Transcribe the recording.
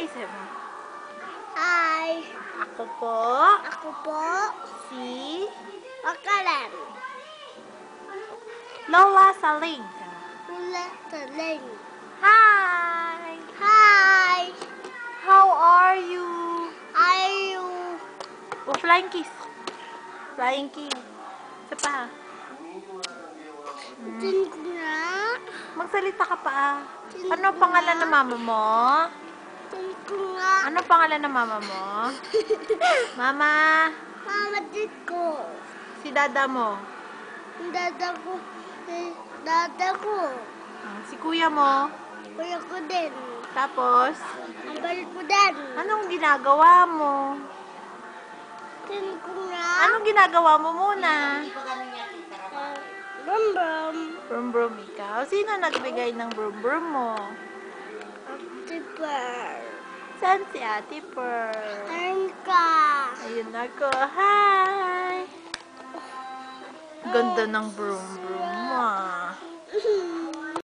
Hi, Sebo. Hi! Ako po, Ako po, si Makalan. Lola Saling. Mula Taling. Hi! Hi! How are you? Are you? Oh, flying kiss. Flying kiss. Isa pa. Tin ko nga. Magsalita ka pa. Ano pangalan ng mama mo? Tin ko nga. Ano pangalan ng mama mo? Mama. Mama din ko. Si dada mo. Dada ko. Dada ko. Si kuya mo. Kuya ko din. Tapos, Ang balik ko din. anong ginagawa mo? Tin ko nga. Anong ginagawa mo muna? Brum brum. Brum brum ikaw. Sino nagbigay ng brum brum mo? Tipper. Saan si Ate Pearl? Ayun ka. Ayun ako. Hi! Ganda ng brum brum mo.